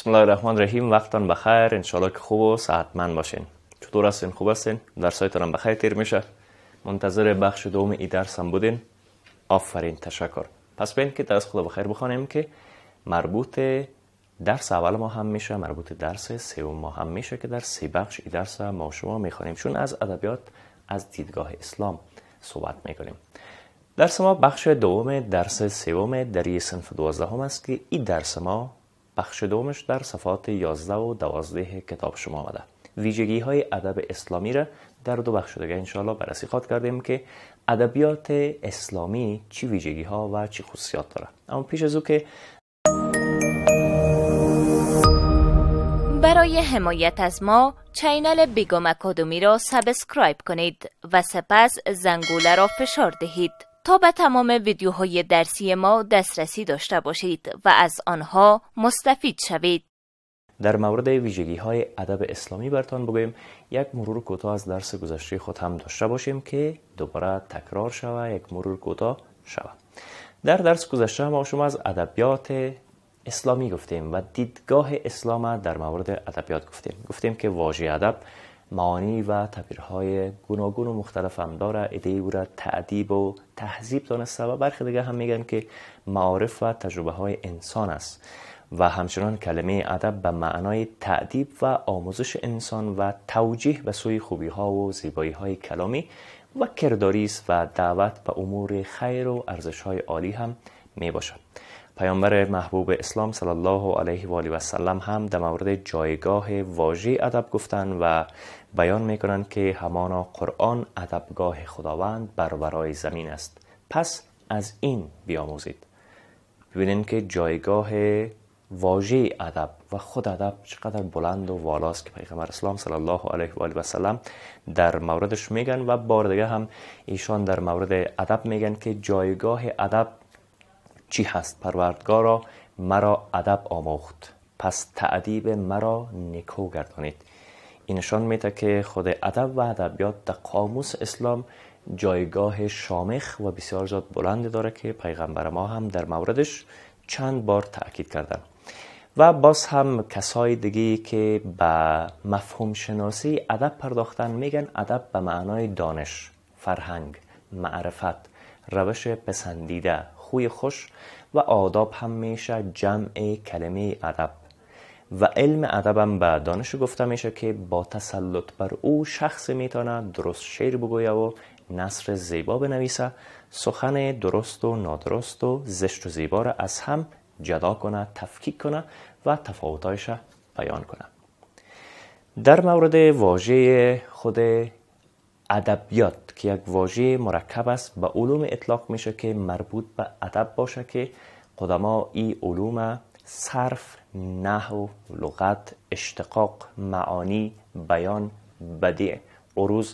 بسم الله الرحمن الرحیم. وقتان بخیر، انشالله که خوب و صحتمند باشین. چطور هستین؟ خوب هستین؟ درسایتان بخیر تیر میشه؟ منتظر بخش دوم ای درس هم بودین؟ آفرین، تشکر. پس بین که درس خدا بخیر بخوانیم که مربوط درس اول ما هم میشه، مربوط درس سوم ما هم میشه که در 3 بخش ای درس ما شما میخوانیم، چون از ادبیات از دیدگاه اسلام صحبت میکنیم. درس ما بخش دوم درس سوم در صنف 12 است که این درس ما بخش دومش در صفحات 11 و 12 کتاب شما آمده. ویژگی های ادب اسلامی را در 2 بخش دیگه انشاءالله بررسی خواهد کردیم که ادبیات اسلامی چی ویژگی ها و چی خصوصیات داره. اما پیش از او که برای حمایت از ما چینل بیگم اکادمی را سابسکرایب کنید و سپس زنگوله را فشار دهید تا به تمام ویدیوهای درسی ما دسترسی داشته باشید و از آنها مستفید شوید. در مورد ویژگی های ادب اسلامی براتون بگویم، یک مرور کوتاه از درس گذشته خود هم داشته باشیم که دوباره تکرار شود، یک مرور کوتاه شود. در درس گذشته ما شما از ادبیات اسلامی گفتیم و دیدگاه اسلام در مورد ادبیات گفتیم که واژه ادب معانی و تعبیرهای گوناگون و مختلف هم داره. ایده او را تأدیب و تهذیب دانسته و برخی دیگه هم میگن که معارف و تجربه های انسان است و همچنان کلمه ادب به معنای تأدیب و آموزش انسان و توجیه به سوی خوبی ها و زیبایی های کلامی و کرداری است و دعوت به امور خیر و ارزش های عالی هم می باشد. پیامبر محبوب اسلام صلی الله علیه و آله و سلم هم در مورد جایگاه واژه ادب گفتن و بیان میکنند که همانا قرآن ادبگاه خداوند بر ورای زمین است، پس از این بیاموزید. ببینید که جایگاه واژه ادب و خود ادب چقدر بلند و والاست که پیغمبر اسلام صلی الله علیه و آله و سلم در موردش میگن و بار دیگه هم ایشان در مورد ادب میگن که جایگاه ادب چی هست؟ پروردگارا مرا ادب آموخت، پس تأدیب مرا نیکو گردانید. این نشان میده که خود ادب و ادبیات در قاموس اسلام جایگاه شامخ و بسیار زیاد بلند داره که پیغمبر ما هم در موردش چند بار تأکید کردن. و باز هم کسای دیگه که به مفهوم شناسی ادب پرداختن میگن ادب به معنای دانش، فرهنگ، معرفت، روش پسندیده، خوی خوش و آداب هم میشه جمع کلمه ادب. و علم ادب هم به دانش گفته میشه که با تسلط بر او شخص میتونه درست شعر بگویه و نثر زیبا بنویسه، سخن درست و نادرست و زشت و زیبا را از هم جدا کنه، تفکیک کنه و تفاوتایش بیان کنه. در مورد واژه خود ادبیات که یک واژه مرکب است، به علوم اطلاق میشه که مربوط به ادب باشه که قدما ای علوم صرف، نحو، لغت، اشتقاق، معانی، بیان، بدیع، عروض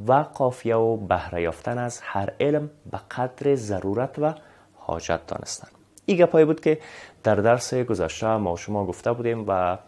و قافیه و بهره یافتن از هر علم به قدر ضرورت و حاجت دانستن. این گپایی بود که در درس گذشته ما شما گفته بودیم و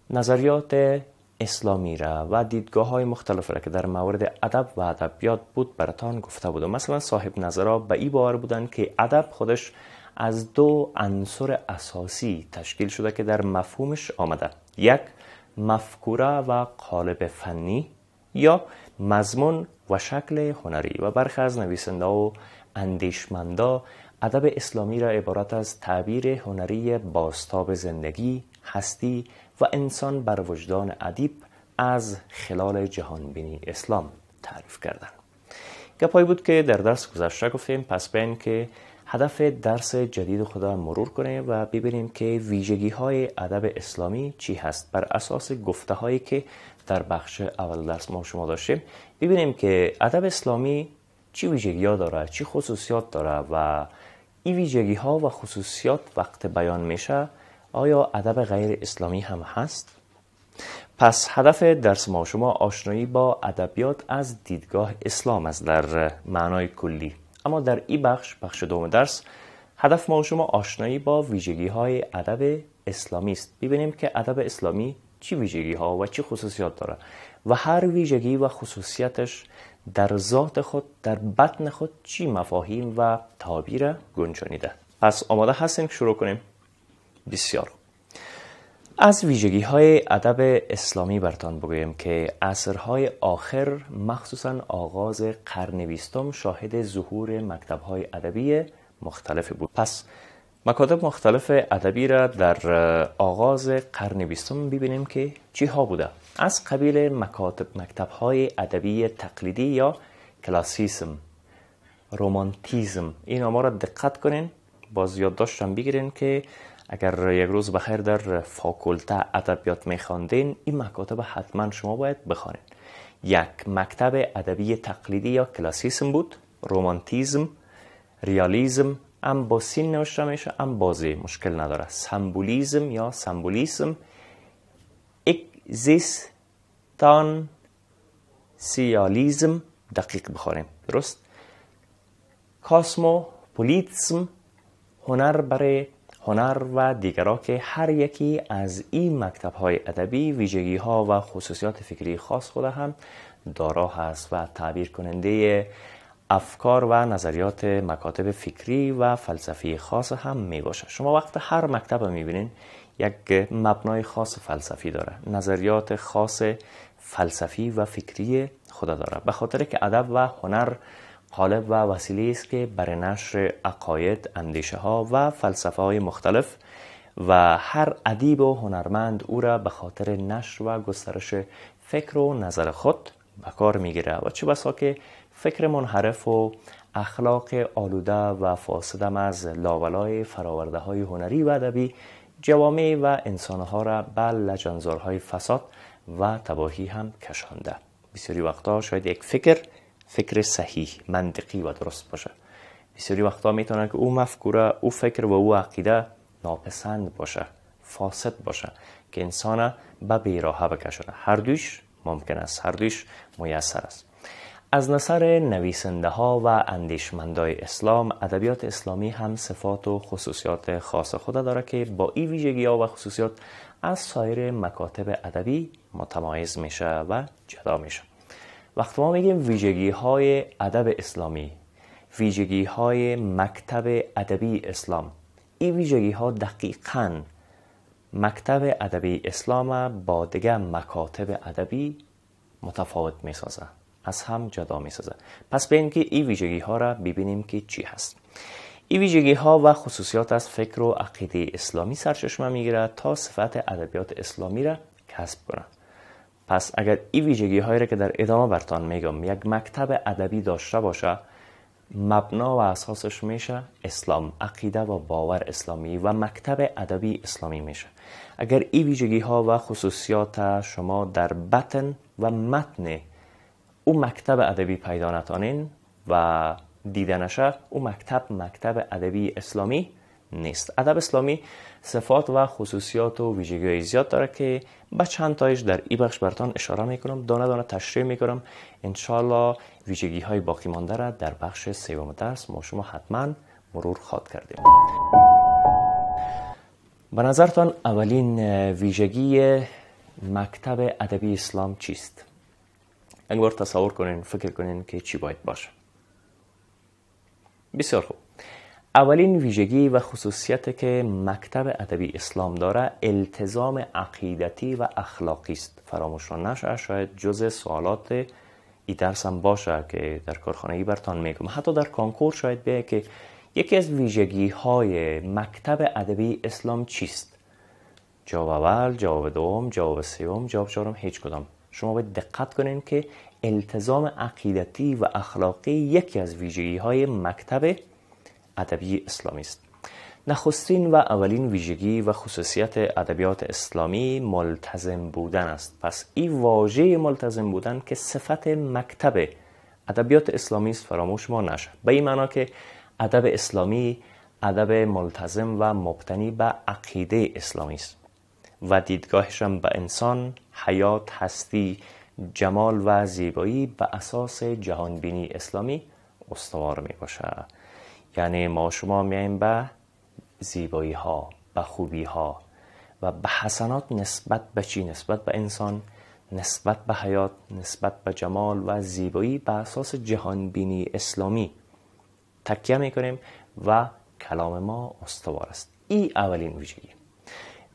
نظریات اسلامی را و دیدگاه های مختلف را که در مورد ادب و ادبیات بود براتان گفته بودم. مثلا صاحب نظرها به این باور بودن که ادب خودش از 2 عنصر اساسی تشکیل شده که در مفهومش آمده: یک، مفکوره و قالب فنی یا مضمون و شکل هنری. و برخی از نویسنده و اندیشمندا ادب اسلامی را عبارت از تعبیر هنری بازتاب زندگی، هستی و انسان بر وجدان ادیب از خلال جهانبینی اسلام تعریف کردن. گپایی بود که در درس گذشته گفتیم. پس بین که هدف درس جدید خدا مرور کنیم و ببینیم که ویژگی های ادب اسلامی چی هست. بر اساس گفته هایی که در بخش اول درس ما شما داشتیم ببینیم که ادب اسلامی چی ویژگی ها داره، چی خصوصیات داره و این ویژگی ها و خصوصیات وقت بیان میشه آیا ادب غیر اسلامی هم هست؟ پس هدف درس ما شما آشنایی با ادبیات از دیدگاه اسلام است در معنای کلی. اما در این بخش دوم درس هدف ما شما آشنایی با ویژگی های ادب اسلامی است. ببینیم که ادب اسلامی چی ویژگی ها و چی خصوصیات داره و هر ویژگی و خصوصیتش در ذات خود، در بطن خود چی مفاهیم و تعابیر گنجانیده. پس آماده هستیم که شروع کنیم؟ بسیار. از ویژگی های ادب اسلامی براتان بگویم که عصرهای آخر مخصوصا آغاز قرن 20 شاهد ظهور مکتب های ادبی مختلف بود. پس مکاتب مختلف ادبی را در آغاز قرن 20 ببینیم که چی ها بوده. از قبیل مکتب های ادبی تقلیدی یا کلاسیسم، رومانتیزم، این ما را دقت کنین، باز یادداشتم بگیرین که اگر یک روز بخیر در فاکولته ادبیات میخواندین این مکاتب حتما شما باید بخوانید. یک مکتب ادبی تقلیدی یا کلاسیسم بود، رومانتیزم، ریالیزم، هم با سین نوشته میشه هم بازی، مشکل نداره، سمبولیزم یا سمبولیسم، اگزیستانسیالیزم، دقیق بخوانیم درست، کاسموپولیتسم، هنر برای هنر و دیگرها که هر یکی از این مکتب های ادبی ویژگی ها و خصوصیات فکری خاص خود هم دارا هست و تعبیر کننده افکار و نظریات مکاتب فکری و فلسفی خاص هم می باشه. شما وقت هر مکتب می بینین یک مبنای خاص فلسفی داره، نظریات خاص فلسفی و فکری خود داره، به خاطر که ادب و هنر قالب و وسیله است که برای نشر عقاید، اندیشه ها و فلسفه های مختلف و هر ادیب و هنرمند او را به خاطر نشر و گسترش فکر و نظر خود به کار میگیره و چه بسا که فکر منحرف و اخلاق آلوده و فاسدم از لاولای فراورده های هنری و ادبی جوامع و انسانها را به لجنزارهای فساد و تباهی هم کشانده. بسیاری وقتا شاید یک فکر صحیح، منطقی و درست باشه، بسیاری وقتا میتونه که او مفکوره، او فکر و او عقیده ناپسند باشه، فاسد باشه که انسان به بیراهه بکشونه. هر دوش ممکن است، هر دوش میسر است. از نظر نویسنده ها و اندیشمندای اسلام، ادبیات اسلامی هم صفات و خصوصیات خاص خود داره که با این ویژگی ها و خصوصیات از سایر مکاتب ادبی متمایز میشه و جدا میشه. وقتی ما میگیم ویژگی های ادب اسلامی، ویژگی های مکتب ادبی اسلام، این ویژگی ها دقیقاً مکتب ادبی اسلام با دیگر مکاتب ادبی متفاوت میسازه، از هم جدا میسازه. پس ببینیم که این ویژگی ها را ببینیم که چی هست. این ویژگی ها و خصوصیات از فکر و عقیده اسلامی سرچشمه میگیره تا صفت ادبیات اسلامی را کسب کنه. پس اگر این ویژگی هایی را که در ادامه براتون میگم یک مکتب ادبی داشته باشه، مبنا و اساسش میشه اسلام، عقیده و باور اسلامی و مکتب ادبی اسلامی میشه. اگر این ویژگی ها و خصوصیات شما در بطن و متن او مکتب ادبی پیدا نتانین و دیدنشه، او مکتب ادبی اسلامی نیست. ادب اسلامی صفات و خصوصیات و ویژگی زیاد داره که با چند تایش در این بخش براتون اشاره میکنم، دانه دانه تشریح میکنم. انشالله ویژگی های باقی مانده را در بخش سوم درس ما شما حتما مرور خواهد کردیم. به نظرتان اولین ویژگی مکتب ادبی اسلام چیست؟ یک بار تصور کنین، فکر کنین که چی باید باشه. بسیار خوب. اولین ویژگی و خصوصیت که مکتب ادبی اسلام داره التزام عقیدتی و اخلاقی است. فراموش نشه، شاید جزء سوالات این درس هم باشه که در کارخانگی براتون میگم، حتی در کنکور شاید بیاید که یکی از ویژگی های مکتب ادبی اسلام چیست؟ جواب اول، جواب دوم، جواب سوم، جواب چهارم هیچ کدام. شما باید دقت کنین که التزام عقیدتی و اخلاقی یکی از ویژگی های مکتب ادبی اسلامی است. نخستین و اولین ویژگی و خصوصیت ادبیات اسلامی ملتزم بودن است. پس این واژه ملتزم بودن که صفت مکتب ادبیات اسلامی است فراموش ما نشه. به این معنا که ادب اسلامی ادب ملتزم و مبتنی به عقیده اسلامی است و دیدگاهش هم به انسان، حیات، هستی، جمال و زیبایی به اساس جهانبینی اسلامی استوار می باشه. یعنی ما شما میایم به زیبایی ها، به خوبی ها و به حسنات نسبت به چی؟ نسبت به انسان، نسبت به حیات، نسبت به جمال و زیبایی به اساس جهانبینی اسلامی تکیه میکنیم و کلام ما استوار است. این اولین ویژگی.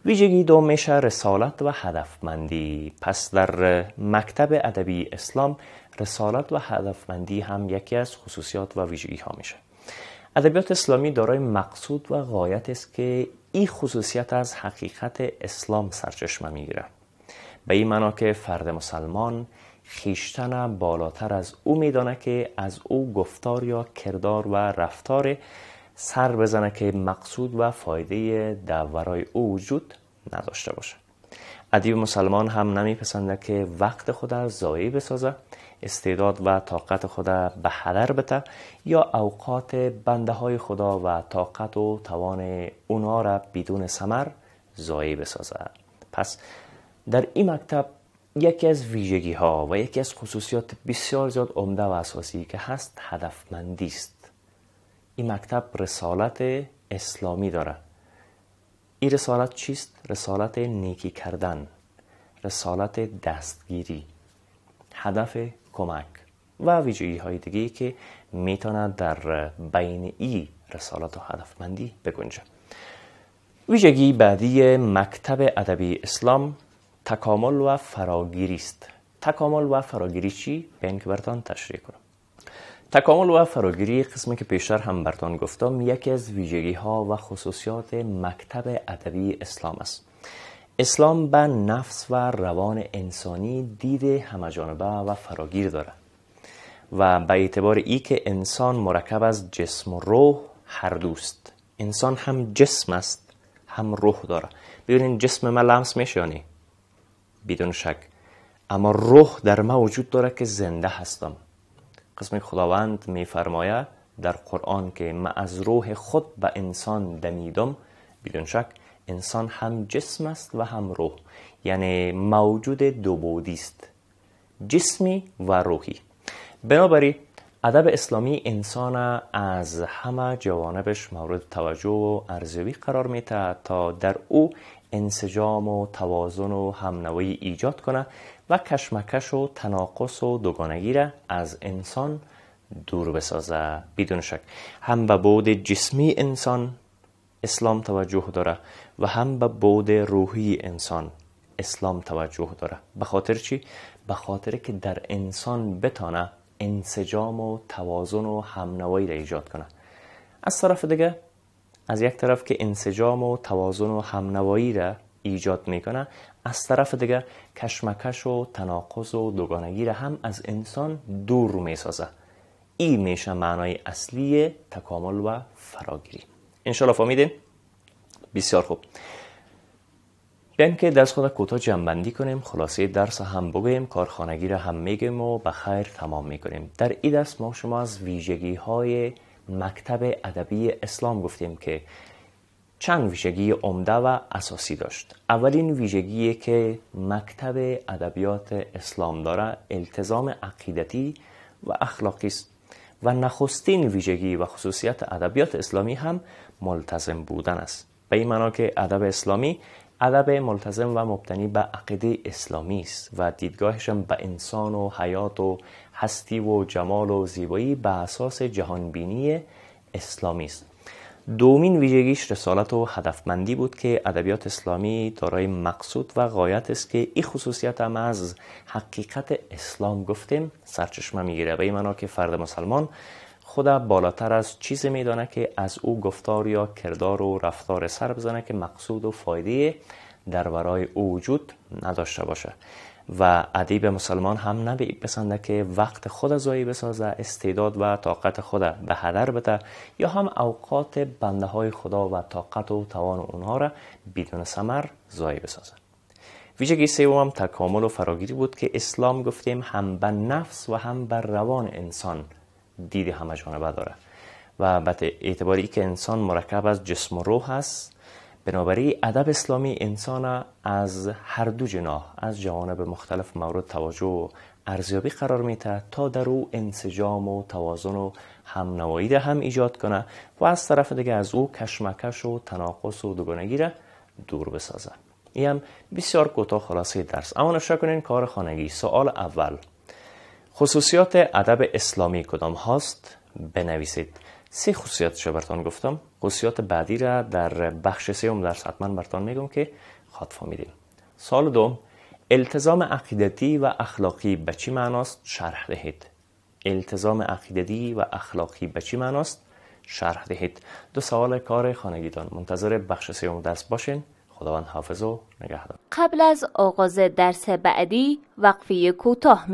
ویژگی دومش رسالت و هدفمندی. پس در مکتب ادبی اسلام رسالت و هدفمندی هم یکی از خصوصیات و ویژگی ها میشه. ادبیات اسلامی دارای مقصود و غایت است که این خصوصیت از حقیقت اسلام سرچشمه میگیره. به این معنا که فرد مسلمان خیشتن بالاتر از او میدانه که از او گفتار یا کردار و رفتار سر بزنه که مقصود و فایده در ورای او وجود نداشته باشه. ادیب مسلمان هم نمیپسنده که وقت خود ضایع بسازه، استعداد و طاقت خود به هدر بده یا اوقات بنده های خدا و طاقت و توان اونا را بدون ثمر ضایع بسازه. پس در این مکتب یکی از ویژگی ها و یکی از خصوصیات بسیار زیاد عمده و اساسی که هست هدفمندی است. این مکتب رسالت اسلامی داره. این رسالت چیست؟ رسالت نیکی کردن، رسالت دستگیری، هدف کمک و ویژگی های دیگه که میتونه در بین این رسالت و هدفمندی بگنجه. ویژگی بعدی مکتب ادبی اسلام تکامل و فراگیری است. تکامل و فراگیری چی؟ بیاین که براتون تشریح کنم. تکامل و فراگیری قسمی که پیشتر هم براتون گفتم یکی از ویژگی ها و خصوصیات مکتب ادبی اسلام است. اسلام به نفس و روان انسانی دید همه‌جانبه و فراگیر داره و به اعتبار ای که انسان مرکب از جسم و روح هر دوست. انسان هم جسم است هم روح داره. ببینین جسم من لمس میشه یا نه؟ بدون شک. اما روح در ما وجود داره که زنده هستم. قسم خداوند میفرماید در قرآن که من از روح خود به انسان دمیدم. بدون شک انسان هم جسم است و هم روح، یعنی موجود دو بعدی است، جسمی و روحی. بنابراین ادب اسلامی انسان از همه جوانبش مورد توجه و ارزیابی قرار میده تا در او انسجام و توازن و همنوایی ایجاد کنه و کشمکش و تناقض و دوگانگی را از انسان دور بسازه. بدون شک هم به بعد جسمی انسان اسلام توجه داره و هم به بعد روحی انسان اسلام توجه داره. به خاطر چی؟ به خاطر که در انسان بتانه انسجام و توازن و همنوایی را ایجاد کنه. از طرف دیگه از یک طرف که انسجام و توازن و همنوایی را ایجاد میکنه، از طرف دیگه کشمکش و تناقض و دوگانگی را هم از انسان دور میسازه. این میشه معنای اصلی تکامل و فراگیری. انشالله فهمیدین؟ بسیار خوب. بیاین که درس خود کوتاه جمع‌بندی کنیم، خلاصه درس هم بگویم، کارخانگی را هم میگیم و به خیر تمام میکنیم. در این درس ما شما از ویژگی های مکتب ادبی اسلام گفتیم که چند ویژگی عمده و اساسی داشت. اولین ویژگی که مکتب ادبیات اسلام داره التزام عقیدتی و اخلاقی است و نخستین ویژگی و خصوصیت ادبیات اسلامی هم ملتزم بودن است. به این معنا که ادب اسلامی ادب ملتزم و مبتنی به عقیده اسلامی است و دیدگاهش هم به انسان و حیات و هستی و جمال و زیبایی به اساس جهانبینی اسلامی است. دومین ویژگیش رسالت و هدفمندی بود که ادبیات اسلامی دارای مقصود و غایت است که این خصوصیت هم از حقیقت اسلام گفتیم سرچشمه میگیره. به این معنا که فرد مسلمان خود بالاتر از چیزی میدانه که از او گفتار یا کردار و رفتار سر بزنه که مقصود و فایده در ورای او وجود نداشته باشه و ادیب مسلمان هم نمیپسنده که وقت خود ضایع بسازه، استعداد و طاقت خود به هدر بده یا هم اوقات بنده های خدا و طاقت و توان اونها را بدون ثمر ضایع بسازه. ویژگی سوم تکامل و فراگیری بود که اسلام گفتیم هم به نفس و هم بر روان انسان دید همه جانبه داره و به اعتباری که انسان مرکب از جسم و روح است، بنابراین ادب اسلامی انسان از هر دو جناح از جوانب مختلف مورد توجه و ارزیابی قرار میده تا در او انسجام و توازن و همنوایی را هم ایجاد کنه و از طرف دیگه از او کشمکش و تناقض و دوگانگی را دور بسازه. این هم بسیار کوتاه خلاصه درس. اما نشه کنین کار خانگی. سوال اول: خصوصیات ادب اسلامی کدام هاست؟ بنویسید. 3 خصوصیتش براتون گفتم. خصوصیات بعدی را در بخش 3 درس حتما براتون میگم که خاط فهمیدین. سوال دوم، التزام عقیدتی و اخلاقی به چی معناست؟ شرح دهید. التزام عقیدتی و اخلاقی به چی معناست؟ شرح دهید. 2 سوال کار خانگیتان. منتظر بخش 3 درس باشین. خداوند حافظ و نگهدار. قبل از آغاز درس بعدی وقفه کوتاه